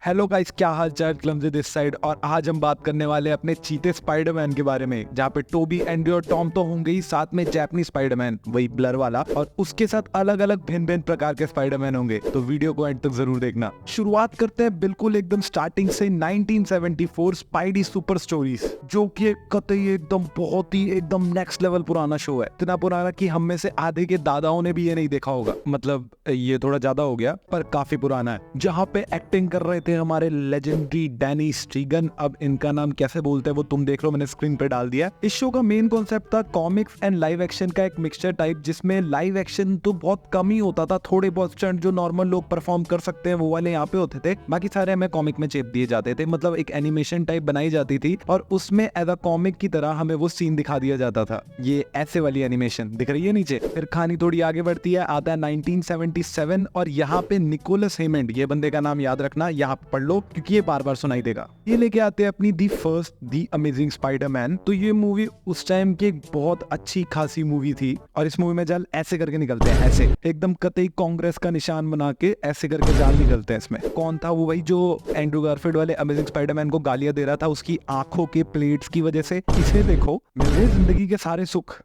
Hello guys, क्या हाल चाल? Clumsy this side. और आज हम बात करने वाले हैं अपने चीते स्पाइडरमैन के बारे में, जहाँ पे टोबी, एंड्रयू और टॉम तो होंगे ही, साथ में जापानी स्पाइडरमैन, वही ब्लर वाला, और उसके साथ अलग अलग भिन्न भिन्न प्रकार के स्पाइडरमैन होंगे। तो वीडियो को एंड तक जरूर देखना। शुरुआत करते हैं बिल्कुल एकदम स्टार्टिंग से 1974 स्पाइडी सुपर स्टोरीज, जो कि कतई एकदम बहुत ही एकदम नेक्स्ट लेवल पुराना शो है। इतना पुराना कि हम में से आधे के दादाओं ने भी ये नहीं देखा होगा। मतलब ये थोड़ा ज्यादा हो गया, पर काफी पुराना है। जहाँ पे एक्टिंग कर रहे थे हमारे लेजेंडरी डैनी स्ट्रीगन। अब इनका नाम कैसे बोलते हैं वो तुम देख लो, मैंने स्क्रीन पे डाल दिया। इस शो का मेन कॉन्सेप्ट था कॉमिक्स एंड लाइव एक्शन का एक मिक्सचर टाइप, जिसमें लाइव एक्शन तो बहुत कम ही होता था। थोड़े बहुत स्टंट जो नॉर्मल लोग परफॉर्म कर सकते हैं वो वाले यहाँ पे होते थे, बाकी सारे हमें कॉमिक में चेप दिए जाते थे। मतलब एक एनिमेशन टाइप बनाई जाती थी और उसमें एज अ कॉमिक की तरह हमें वो सीन दिखा दिया जाता था। ये ऐसे वाली एनिमेशन दिख रही है नीचे। फिर कहानी थोड़ी आगे बढ़ती है, आता है 1977 और यहाँ पे निकोलस हेमंड, ये बंदे का नाम याद रखना, यहाँ पढ़ लो क्योंकि ये बार बार सुनाई देगा। ये लेके आते हैं अपनी the first the amazing Spiderman. तो ये मूवी उस टाइम की एक बहुत अच्छी खासी मूवी थी। और इस मूवी में जाल ऐसे करके निकलते हैं, ऐसे एकदम कतई कांग्रेस का निशान बना के ऐसे करके जाल निकलते हैं। इसमें कौन था वो? भाई जो एंड्रू गारफील्ड वाले अमेजिंग स्पाइडरमैन को गालियां दे रहा था उसकी आंखों के प्लेट्स की वजह से। इसे देखो, मेरे जिंदगी के सारे सुख।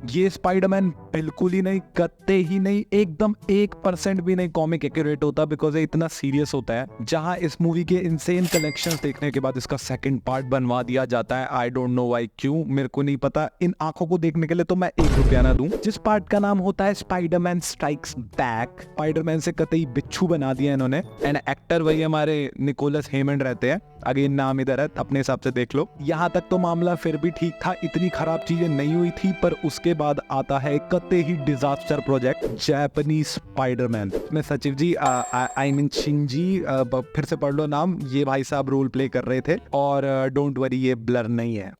ये स्पाइडरमैन बिल्कुल ही नहीं, कत्ते ही नहीं, एकदम 1% भी नहीं कॉमिक एक्यूरेट होता, बिकॉज ये इतना सीरियस होता है। जहां इस मूवी के इंसेन कलेक्शंस देखने के बाद इसका सेकंड पार्ट बनवा दिया जाता है। आई डोंट नो व्हाई, क्यों मेरे को नहीं पता। इन आंखों को देखने के लिए तो मैं 1 रुपया ना दूं। जिस पार्ट का नाम होता है स्पाइडरमैन स्ट्राइक्स बैक, स्पाइडरमैन से कतई बिच्छू बना दिया इन्होंने। एंड एक्टर वही हमारे निकोलस हेमंड रहते हैं। अगेन नाम इधर है, अपने हिसाब से देख लो। यहाँ तक तो मामला फिर भी ठीक था, इतनी खराब चीजें नहीं हुई थी। पर उसके बाद आता है कते ही डिजास्टर प्रोजेक्ट जापानीज स्पाइडरमैन में सचिव जी, आई मीन शिंजी, फिर से पढ़ लो नाम। ये भाई साहब रोल प्ले कर रहे थे। और डोंट वरी, ये ब्लर नहीं है।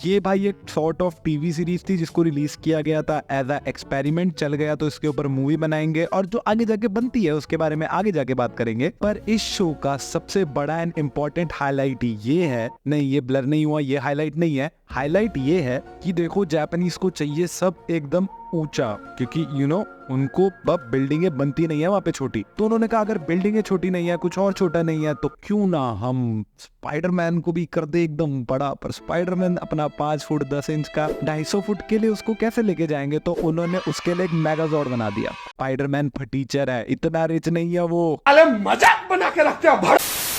ये भाई एक सॉर्ट ऑफ टीवी सीरीज थी जिसको रिलीज किया गया था एज अ एक्सपेरिमेंट। चल गया तो इसके ऊपर मूवी बनाएंगे, और जो आगे जाके बनती है उसके बारे में आगे जाके बात करेंगे। पर इस शो का सबसे बड़ा एंड इम्पोर्टेंट हाईलाइट ये है, नहीं ये ब्लर नहीं हुआ, ये हाईलाइट नहीं है। हाईलाइट ये है कि देखो जापानीज को चाहिए सब एकदम ऊंचा, क्योंकि यू नो उनको बिल्डिंगें बनती नहीं है वहां पे छोटी। तो उन्होंने कहा अगर बिल्डिंगें छोटी नहीं है, कुछ और छोटा नहीं है, तो क्यों ना हम स्पाइडरमैन को भी कर दे एकदम बड़ा। पर स्पाइडरमैन अपना 5 फुट 10 इंच का 250 फुट के लिए उसको कैसे लेके जाएंगे? तो उन्होंने उसके लिए एक मेगाजॉर्ड बना दिया। स्पाइडरमैन फटीचर है, इतना रिच नहीं है वो। अरे मजाक बना के रखते हो।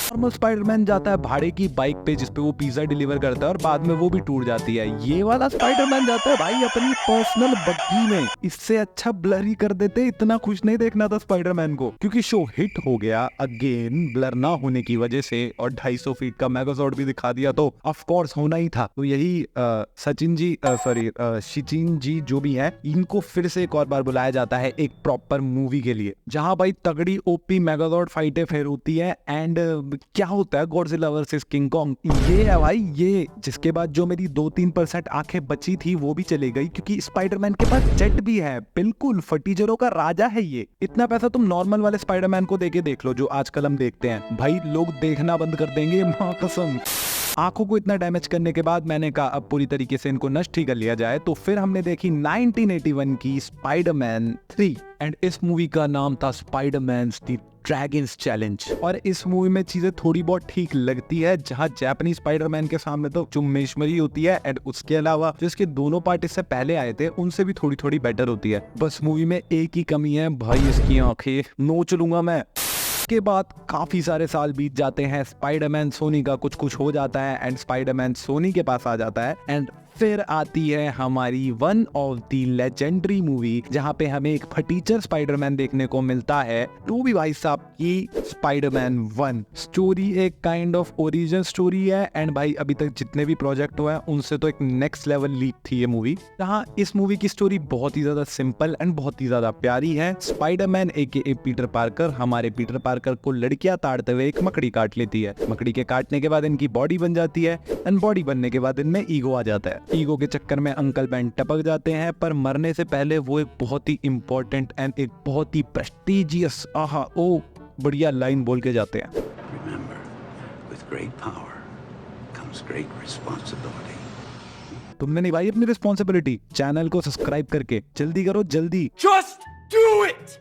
नॉर्मल स्पाइडरमैन जाता है भाड़े की बाइक पे जिसपे वो पिज्जा डिलीवर करता है और बाद में वो भी टूट जाती है। ये वाला स्पाइडरमैन जाता है भाई अपनी पर्सनल बग्गी में। इससे अच्छा ब्लर ही कर देते, इतना खुश नहीं देखना था स्पाइडरमैन को। क्योंकि शो हिट हो गया अगेन ब्लर ना होने की वजह से, और 250 फीट का मेगाजॉर्ड भी दिखा दिया, तो ऑफ कोर्स होना ही था। तो यही सचिन जी, सॉरी शिचिन जी जो भी है, इनको फिर से एक और बार बुलाया जाता है एक प्रॉपर मूवी के लिए, जहां भाई तगड़ी ओपी मेगाजॉर्ड फाइटें फिर होती है। एंड क्या होता है गॉडजिला वर्सेस किंग कॉन्ग, ये है भाई ये। जिसके बाद जो मेरी 2-3% आंखें बची थी वो भी चली गई, क्योंकि स्पाइडरमैन के पास जेट भी है। बिल्कुल फटीचरों का राजा है ये। इतना पैसा तुम नॉर्मल वाले स्पाइडरमैन को देके देख लो जो आजकल हम देखते हैं, भाई लोग देखना बंद कर देंगे, मां कसम। आंखों को इतना डैमेज करने के बाद मैंने कहा अब पूरी तरीके से इनको नष्ट ही कर लिया जाए। तो फिर हमने देखी 1981 की स्पाइडरमैन 3, एंड इस मूवी का नाम था स्पाइडरमैन द ड्रैगन्स चैलेंज। और इस मूवी में चीजें थोड़ी बहुत ठीक लगती है, जहां जापानी स्पाइडरमैन के सामने तो चुम्मेशमरी होती है। एंड उसके अलावा जो इसके दोनों पार्ट इससे पहले आए थे उनसे भी थोड़ी थोड़ी बेटर होती है। बस मूवी में एक ही कमी है भाई, इसकी आंखें नोच लूंगा मैं। के बाद काफी सारे साल बीत जाते हैं, स्पाइडरमैन सोनी का कुछ कुछ हो जाता है एंड स्पाइडरमैन सोनी के पास आ जाता है। एंड फिर आती है हमारी one of the legendary movie, जहां पे हमें एक फटीचर स्पाइडरमैन देखने को मिलता है। टोबी भाई साहब की स्पाइडरमैन 1 स्टोरी एक काइंड ऑफ ओरिजिन स्टोरी है। एंड भाई अभी तक जितने भी प्रोजेक्ट हुए हैं उनसे तो एक नेक्स्ट लेवल लीप थी ये मूवी। जहां इस मूवी की स्टोरी बहुत ही ज्यादा सिंपल एंड बहुत ही ज्यादा प्यारी है। स्पाइडरमैन एके पीटर पार्कर, हमारे पीटर पार्कर को लड़कियां ताड़ते हुए एक मकड़ी काट लेती है। मकड़ी के काटने के बाद इनकी बॉडी बन जाती है, एंड बॉडी बनने के बाद इनमें ईगो आ जाता है। ईगो के चक्कर में अंकल बेन टपक जाते हैं, पर मरने से पहले वो एक बहुत ही इंपॉर्टेंट एंड एक बहुत ही प्रेस्टिजियस बढ़िया लाइन बोल के जाते हैं। Remember, with great power comes great responsibility. तुमने निभाई अपनी रिस्पॉन्सिबिलिटी। चैनल को सब्सक्राइब करके जल्दी करो, जल्दी। Just do it!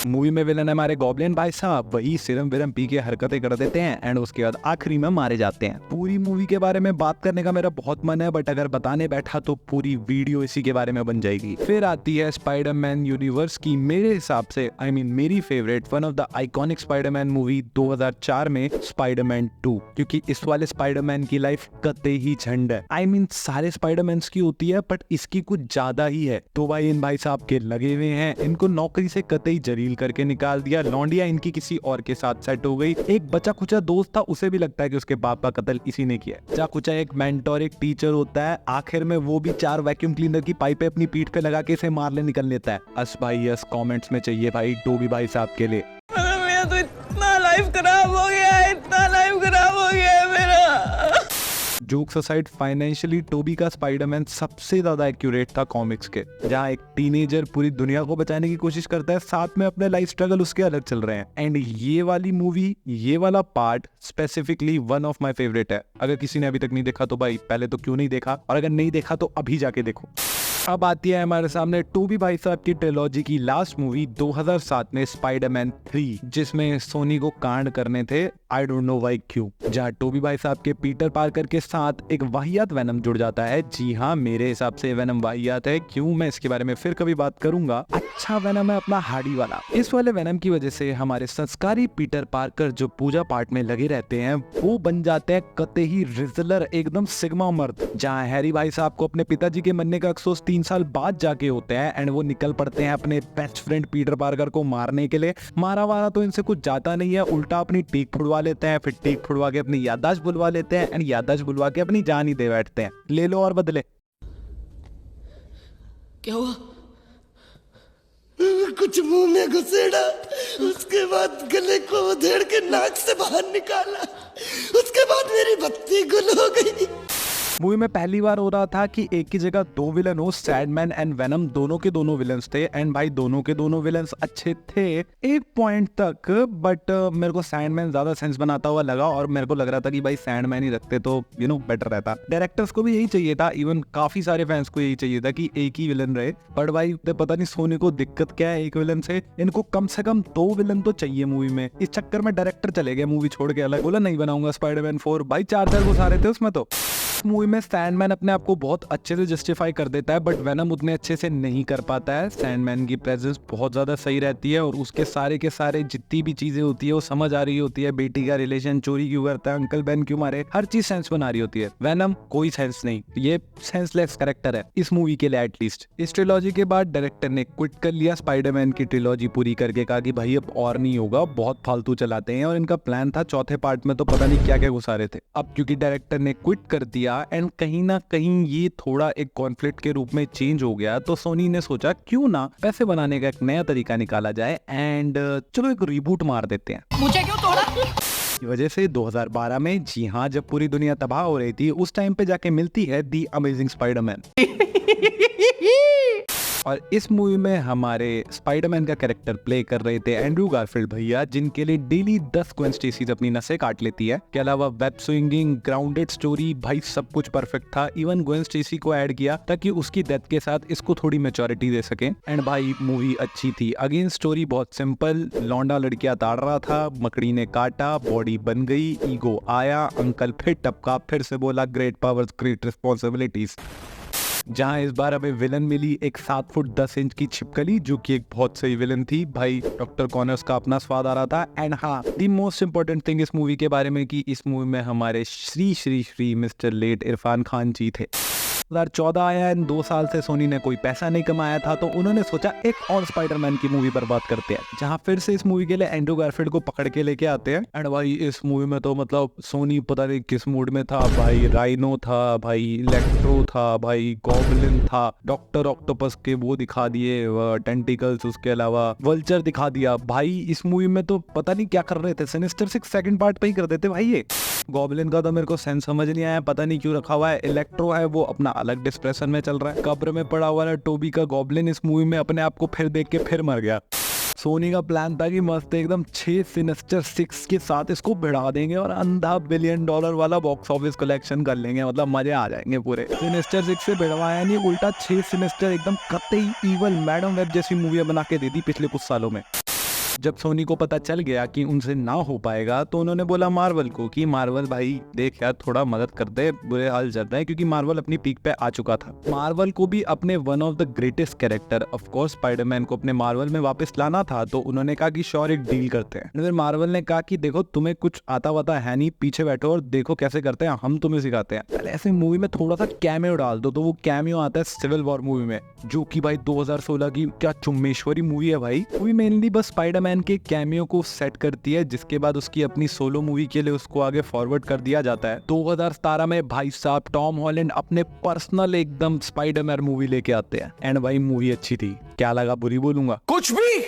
मूवी में विलन हमारे गॉब्लिन भाई साहब, वही सिरम विरम पी के हरकतें कर देते हैं एंड उसके बाद आखिरी में मारे जाते हैं। पूरी मूवी के बारे में बात करने का मेरा बहुत मन है, बट अगर बताने बैठा तो पूरी वीडियो इसी के बारे में बन जाएगी। फिर आती है स्पाइडरमैन यूनिवर्स की मेरे हिसाब से मेरी favourite one of the iconic Spiderman movie 2004 में स्पाइडरमैन 2, क्योंकि इस वाले स्पाइडरमैन की लाइफ कतई ही झंड है। सारे स्पाइडरमैन की होती है बट इसकी कुछ ज्यादा ही है। तो भाई इन भाई साहब के लगे हुए हैं, इनको नौकरी से कतई जलील करके निकाल दिया, लौंडिया इनकी किसी और के साथ सेट हो गई। एक बचा खुचा दोस्त था, उसे भी लगता है कि उसके बाप का कत्ल इसी ने किया। बचा खुचा एक मेंटोर एक टीचर होता है, आखिर में वो भी 4 वैक्यूम क्लीनर की पाइपें अपनी पीठ पे लगा के इसे मारने निकल लेता है। अस भाई यस कमेंट्स में चाहिए भाई टोबी भाई साहब के लिए। मेरा तो इतना लाइफ खराब हो गया है, इतना लाइफ खराब हो गया है मेरा। जोक्स असाइड, फाइनेंशियली टोबी का स्पाइडरमैन सबसे ज्यादा एक्यूरेट था कॉमिक्स के, जहां एक टीनेजर पूरी दुनिया को बचाने की कोशिश करता है, साथ में अपने लाइफ स्ट्रगल उसके अलग चल रहे हैं। एंड ये वाली मूवी, ये वाला part specifically one of my favourite है। अगर किसी ने अभी तक नहीं देखा तो भाई पहले तो क्यों नहीं देखा, और अगर नहीं देखा तो अभी जाके देखो। अब आती है हमारे सामने टोबी भाई साहब की ट्रिलॉजी की लास्ट मूवी 2007 में स्पाइडरमैन 3, जिसमें सोनी को कांड करने थे, आई डोंट नो व्हाई क्यों, जहां टोबी भाई साहब के पीटर पार्कर के साथ एक वाहियात वेनम जुड़ जाता है। जी हाँ, मेरे हिसाब से वेनम वाहियात है, क्यों मैं इसके बारे में फिर कभी बात करूंगा। अच्छा वेनम है अपना हार्डी वाला। इस वाले वेनम की वजह से हमारे संस्कारी पीटर पार्कर जो पूजा पाठ में लगे रहते हैं, वो बन जाते हैं कतई रिजलर, एकदम सिग्मा मर्द। जहाँ हैरी भाई साहब को अपने पिताजी के मरने का अफसोस 3 साल बाद जाके होते हैं एंड वो निकल पड़ते हैं अपने बेस्ट फ्रेंड पीटर पार्कर को मारने के लिए। मारा वारा तो इनसे कुछ जाता नहीं है, उल्टा अपनी टीक फुड़वा लेते हैं, फिर टीक फुड़वा के अपनी याददाश्त बुलवा लेते हैं एंड याददाश्त बुलवा के अपनी जान ही दे बैठते हैं। ले लो और बदले। क्या हुआ? कुछ मुंह में घुसेड़ा, उसके बाद गले को उधेड़ के नाक से बाहर निकाला, उसके बाद मेरी बत्ती गुल हो गई। मूवी में पहली बार हो रहा था कि एक की जगह 2 विलन हो, सैडमैन एंड वेनम, दोनों के दोनों विलन्स थे एंड भाई दोनों के दोनों विलन्स अच्छे थे एक पॉइंट तक, बट मेरे को सैंडमैन ज्यादा सेंस बनाता हुआ लगा और मेरे को लग रहा था कि भाई सैंडमैन ही रखते तो बेटर रहता। डायरेक्टर्स को भी यही चाहिए था, इवन काफी सारे फैंस को यही चाहिए था कि एक ही विलन रहे, बट भाई पता नहीं सोनी को दिक्कत क्या है एक विलन से, इनको कम से कम 2 विलन तो चाहिए मूवी में। इस चक्कर में डायरेक्टर चले गए मूवी छोड़ के अलग, बोला नहीं बनाऊंगा स्पाइडरमैन 4, भाई 4 घुसा थे उसमें। तो मूवी में सैंडमैन अपने आप को बहुत अच्छे से जस्टिफाई कर देता है, बट वेनम उतने अच्छे से नहीं कर पाता है। सैंडमैन की प्रेजेंस बहुत ज्यादा सही रहती है और उसके सारे के सारे जितनी भी चीजें होती है वो समझ आ रही होती है। बेटी का रिलेशन, चोरी क्यों करता है, अंकल बहन क्यों मारे, हर चीज सेंस बना रही होती है। वेनम कोई सेंस नहीं, ये सेंसलेस कैरेक्टर है इस मूवी के लिए एटलीस्ट। इस ट्रिलॉजी के बाद डायरेक्टर ने क्विट कर लिया स्पाइडरमैन की ट्रिलॉजी पूरी करके, कहा कि भाई अब और नहीं होगा, बहुत फालतू चलाते हैं, और इनका प्लान था चौथे पार्ट में तो पता नहीं क्या क्या घुसा रहे थे। अब क्योंकि डायरेक्टर ने क्विट कर दिया एंड कहीं ना कहीं ये थोड़ा एक कॉन्फ्लिक्ट के रूप में चेंज हो गया, तो सोनी ने सोचा क्यों ना पैसे बनाने का एक नया तरीका निकाला जाए एंड चलो एक रिबूट मार देते हैं। मुझे क्यों तोड़ा? की वजह से 2012 में, जी हाँ, जब पूरी दुनिया तबाह हो रही थी, उस टाइम पे जाके मिलती है दी अमेजिंग स्पाइडरमैन। और इस मूवी में हमारे स्पाइडरमैन का कैरेक्टर प्ले कर रहे थे एंड्रू गारफील्ड भैया, जिनके लिए डेली 10 ग्वेन स्टेसीज अपनी नसें काट लेती है। के अलावा वेब स्विंगिंग, ग्राउंडेड स्टोरी, भाई सब कुछ परफेक्ट था। इवन ग्वेन स्टेसी को ऐड किया ताकि उसकी डेथ के साथ इसको थोड़ी मैच्योरिटी दे सके। एंड भाई मूवी अच्छी थी। अगेन स्टोरी बहुत सिंपल, लौंडा लड़कियां ताड़ रहा था, मकड़ी ने काटा, बॉडी बन गई, ईगो आया, अंकल फिर टपका, फिर से बोला ग्रेट पावर्स ग्रेट रिस्पॉन्सिबिलिटीज। जहां इस बार हमें विलन मिली एक 7 फुट 10 इंच की छिपकली, जो कि एक बहुत सही विलन थी। भाई डॉक्टर कॉनर्स का अपना स्वाद आ रहा था। एंड हाँ, द मोस्ट इंपॉर्टेंट थिंग इस मूवी के बारे में कि इस मूवी में हमारे श्री श्री श्री मिस्टर लेट इरफान खान जी थे। 2014 आया है, 2 साल से सोनी ने कोई पैसा नहीं कमाया था, तो उन्होंने सोचा एक और स्पाइडरमैन की मूवी पर बात करते हैं, जहां फिर से इस मूवी के लिए एंड्रू गारफील्ड को पकड़ के लेके आते हैं। एंड भाई इस मूवी में तो मतलब सोनी पता नहीं किस मूड में था। भाई राइनो था, भाई इलेक्ट्रो था, भाई गॉबलिन था, डॉक्टर ऑक्टोपस के वो दिखा दिए टेंटिकल्स, उसके अलावा वल्चर दिखा दिया। भाई इस मूवी में तो पता नहीं क्या कर रहे थे, सिनिस्टर 6 सेकंड पार्ट पे ही कर देते भाई। ये गॉबलिन का तो मेरे को सेंस समझ नहीं आया, पता नहीं क्यों रखा हुआ है। इलेक्ट्रो है वो अपना अलग डिस्प्रेशन में चल रहा है। कब्र में पड़ा हुआ है टोबी का गॉबलिन इस मूवी में अपने आप को फिर देख के फिर मर गया। सोनी का प्लान था कि मस्त एकदम 6 सिनिस्टर 6 के साथ इसको भिड़ा देंगे और अंधा $1 बिलियन वाला बॉक्स ऑफिस कलेक्शन कर लेंगे, मतलब मजे आ जाएंगे पूरे। सिनिस्टर 6 से भिड़वाया नहीं, उल्टा 6 सिनिस्टर एकदम कतई इवल मैडम वेब जैसी मूवियां बना के दे दी पिछले कुछ सालों में। जब सोनी को पता चल गया कि उनसे ना हो पाएगा तो उन्होंने बोला मार्वल को कि मार्वल भाई देख यार थोड़ा मदद कर दे, बुरे हाल चल रहे हैं, क्योंकि मार्वल अपनी पीक पे आ चुका था। मार्वल को भी अपने one of the greatest character of course Spiderman को अपने मार्वल में वापस लाना था, तो उन्होंने कहा कि श्योर एक डील करते हैं। फिर मार्वल ने कहा कि देखो तुम्हें कुछ आता वाता है नहीं, पीछे बैठो और देखो कैसे करते हैं, हम तुम्हें सिखाते हैं। पहले ऐसे मूवी में थोड़ा सा कैमियो डाल दो, तो वो कैमियो आता है सिविल वॉर मूवी में, जो कि भाई 2016 की क्या चुम्मेश्वरी मूवी है भाई। मूवी मेनली बस स्पाइडरमैन के कैमियो को सेट करती है, जिसके बाद उसकी अपनी सोलो मूवी के लिए उसको आगे फॉरवर्ड कर दिया जाता है। 2017 में भाई साहब टॉम हॉलैंड अपने पर्सनल एकदम स्पाइडरमैन मूवी लेके आते हैं, एंड भाई मूवी अच्छी थी। क्या लगा, बुरी बोलूंगा? कुछ भी।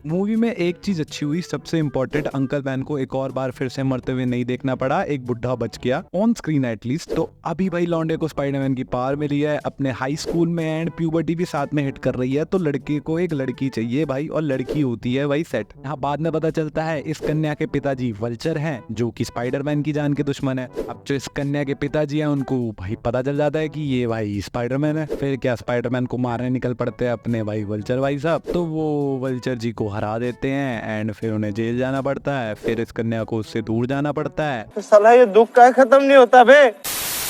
मूवी में एक चीज अच्छी हुई, सबसे इंपॉर्टेंट, अंकल बैन को एक और बार फिर से मरते हुए नहीं देखना पड़ा, एक बुढ़ा बच गया ऑन स्क्रीन एटलीस्ट। तो अभी भाई लौंडे को स्पाइडरमैन की पावर मिली है अपने हाई स्कूल में, एंड प्यूबर्टी भी साथ में हिट कर रही है, तो लड़के को एक लड़की चाहिए भाई, और लड़की होती है भाई सेट। यहाँ बाद में पता चलता है इस कन्या के पिताजी वल्चर हैं, जो कि स्पाइडरमैन की जान के दुश्मन है। अब जो इस कन्या के पिताजी हैं उनको भाई पता चल जाता है कि ये भाई स्पाइडरमैन है। फिर क्या स्पाइडरमैन को मारने निकल पड़ते हैं अपने भाई वल्चर भाई साहब, तो वो वल्चर जी को हरा देते हैं, एंड फिर उन्हें जेल जाना पड़ता है। फिर इस कन्या को उससे दूर जाना पड़ता है। साला ये दुख का खत्म नहीं होता बे।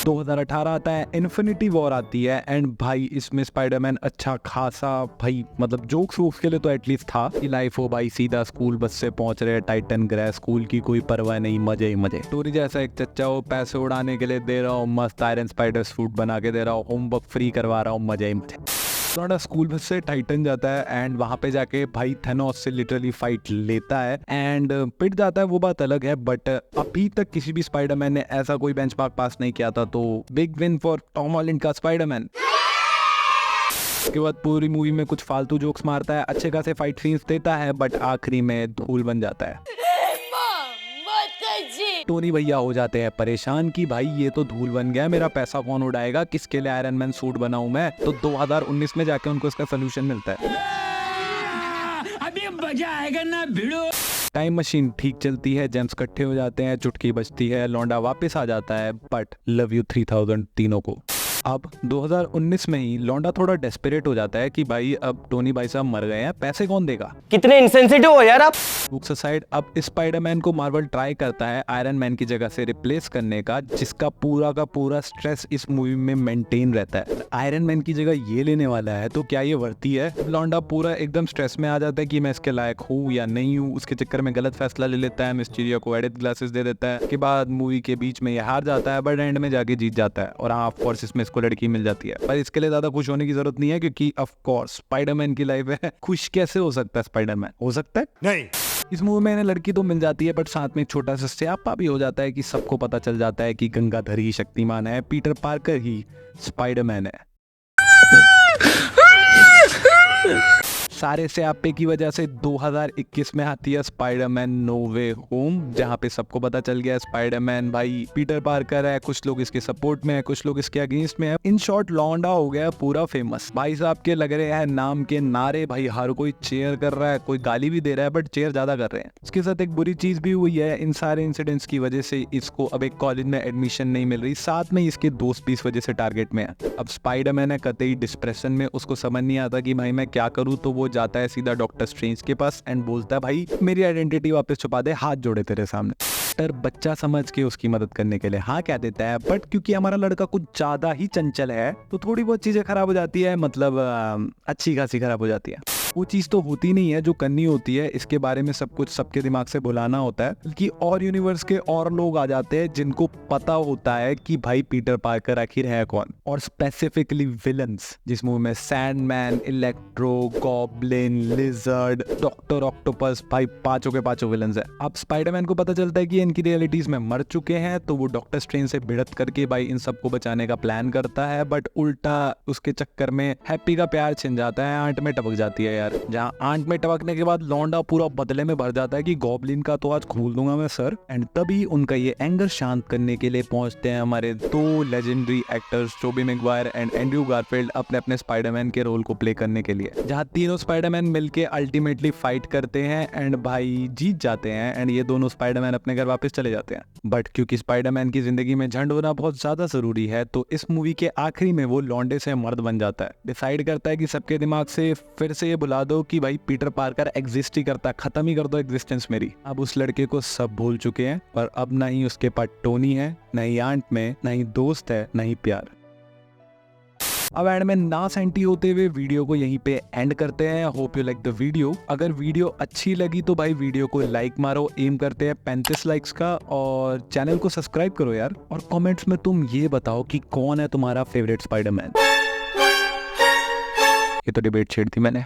2018 आता है, इन्फिनिटी वॉर आती है, एंड भाई इसमें स्पाइडरमैन अच्छा खासा भाई मतलब जोक्स वोक्स के लिए तो एटलीस्ट था कि लाइफ हो भाई, सीधा स्कूल बस से पहुंच रहे टाइटन ग्रह, स्कूल की कोई परवाह नहीं, मजे ही मजे। स्टोरी जैसा एक चच्चा हो, पैसे उड़ाने के लिए दे रहा हूँ, मस्त आयरन स्पाइडर सूट बना के दे रहा हूँ, होमवर्क फ्री करवा रहा हूँ, मजे ही मजे। थोड़ा स्कूल बस से टाइटन जाता है, एंड वहां पे जाके भाई थेनोस से लिटरली फाइट लेता है, एंड पिट जाता है, वो बात अलग है, बट अभी तक किसी भी स्पाइडरमैन ने ऐसा कोई बेंचमार्क पास नहीं किया था, तो big win for Tom Holland का स्पाइडरमैन। उसके बाद पूरी मूवी में कुछ फालतू जोक्स मारता है, अच्छे खासे फाइट सीन्स देता है, बट आखिरी में धूल बन जाता है। टोनी भैया हो जाते हैं परेशान कि भाई ये तो धूल बन गया, मेरा पैसा कौन उड़ाएगा, किसके लिए आयरन मैन सूट बनाऊं मैं। तो 2019 में जाके उनको इसका सोल्यूशन मिलता है। अभी मजा आएगा ना भिड़ो। टाइम मशीन ठीक चलती है, जेम्स इकट्ठे हो जाते हैं, चुटकी बजती है, लौंडा वापस आ जाता है, बट लव यू 3000 तीनों को। अब 2019 में ही लौंडा थोड़ा डेस्परेट हो जाता है कि भाई अब टोनी भाई साहब मर गए हैं, पैसे कौन देगा। कितने इंसेंसिटिव हो यार आप। बुक्स असाइड, अब स्पाइडरमैन को मार्वल ट्राई करता है आयरन मैन की जगह से रिप्लेस करने का, जिसका पूरा का पूरा स्ट्रेस इस मूवी में मेंटेन रहता है। आयरन मैन की जगह ये लेने वाला है, तो क्या ये वर्ती है। लौंडा पूरा एकदम स्ट्रेस में आ जाता है कि मैं इसके लायक हूँ या नहीं हूँ, उसके चक्कर में गलत फैसला ले लेता है, मिस्टीरियो को एडिट ग्लासेस दे देता है। के बाद मूवी के बीच में ये हार जाता है, बट एंड में जाके जीत जाता है, और हाँ ऑफ कोर्स इसमें इसको लड़की मिल जाती है, पर इसके लिए ज्यादा खुश होने की जरूरत नहीं है, क्योंकि ऑफ कोर्स स्पाइडरमैन की लाइफ है। खुश कैसे हो सकता है स्पाइडरमैन, हो सकता है नहीं। इस मूवी में लड़की तो मिल जाती है, बट साथ में एक छोटा सा स्यापा भी हो जाता है कि सबको पता चल जाता है कि गंगाधर ही शक्तिमान है, पीटर पार्कर ही स्पाइडरमैन है। सारे स्यापे की वजह से 2021 में आती है स्पाइडरमैन नो वे होम, जहाँ पे सबको पता चल गया स्पाइडरमैन भाई पीटर पार्कर है, कुछ लोग इसके सपोर्ट में है, कुछ लोग इसके अगेंस्ट में है। इन शॉर्ट लौंडा हो गया पूरा फेमस। भाई साहब के लग रहे हैं नाम के नारे, भाई हर कोई चेयर कर रहा है, कोई गाली भी दे रहा है, बट चेयर ज्यादा कर रहे हैं। उसके साथ एक बुरी चीज भी हुई है, इन सारे इंसिडेंट्स की वजह से इसको अब एक कॉलेज में एडमिशन नहीं मिल रही, साथ में इसके दोस्त भी इस वजह से टारगेट में है। अब स्पाइडरमैन है कतई डिस्प्रेशन में, उसको समझ नहीं आता कि भाई मैं क्या करूँ, तो वो जाता है सीधा डॉक्टर स्ट्रेंज के पास एंड बोलता है भाई मेरी आइडेंटिटी वापस छुपा दे, हाथ जोड़े तेरे सामने। डॉक्टर बच्चा समझ के उसकी मदद करने के लिए हाँ कह देता है, बट क्योंकि हमारा लड़का कुछ ज्यादा ही चंचल है, तो थोड़ी बहुत चीजें खराब हो जाती है, मतलब अच्छी खासी खराब हो जाती है। वो चीज तो होती नहीं है जो करनी होती है, इसके बारे में सब कुछ सबके दिमाग से भुलाना होता है, बल्कि और यूनिवर्स के और लोग आ जाते हैं जिनको पता होता है कि भाई पीटर पार्कर आखिर है कौन, और स्पेसिफिकली विलन्स, जिस मूवी में Sandman, electro, goblin, lizard, doctor octopus, भाई पांचों के पांचों विलन्स है। अब स्पाइडरमैन को पता चलता है कि इनकी रियलिटीज में मर चुके हैं, तो वो डॉक्टर स्ट्रेंज से भिड़त करके भाई इन सबको बचाने का प्लान करता है, बट उल्टा उसके चक्कर में हैप्पी का प्यार छिन जाता है, आंट में टपक जाती है यार। जहाँ आंट में टपकने के बाद लौंडा पूरा बदले में भर जाता है कि गॉब्लिन का तो आज खोल दूंगा मैं सर, एंड तभी उनका ये एंगर शांत करने के लिए पहुंचते हैं हमारे दो legendary actors Toby Maguire and Andrew Garfield अपने अपने स्पाइडरमैन के रोल को प्ले करने के लिए, जहाँ तीनों स्पाइडरमैन मिलके अल्टीमेटली फाइट करते हैं एंड भाई जीत जाते हैं, एंड ये दोनों स्पाइडरमैन अपने घर वापस चले जाते हैं। बट क्योंकि स्पाइडरमैन की जिंदगी में झंड होना बहुत ज्यादा जरूरी है, तो इस मूवी के आखिरी में वो लौंडे से मर्द बन जाता है, डिसाइड करता है कि सबके दिमाग से फिर से ये भुला दो कि भाई पीटर पार्कर एग्जिस्ट ही करता, खत्म ही कर दो एग्जिस्टेंस मेरी। अब उस लड़के को सब भूल चुके हैं, पर अब ना ही उसके पास टोनी है, ना ही आंट में, ना ही दोस्त है, ना ही प्यार। अब एंड में ना सेंटी होते हुए वीडियो को यहीं पे एंड करते हैं। Hope you like the video. अगर वीडियो अच्छी लगी तो भाई वीडियो को लाइक मारो, एम करते हैं 35 लाइक्स का, और चैनल को सब्सक्राइब करो यार। और कमेंट्स में तुम ये बताओ कि कौन है तुम्हारा फेवरेट स्पाइडरमैन। ये तो डिबेट छेड़ दी मैंने।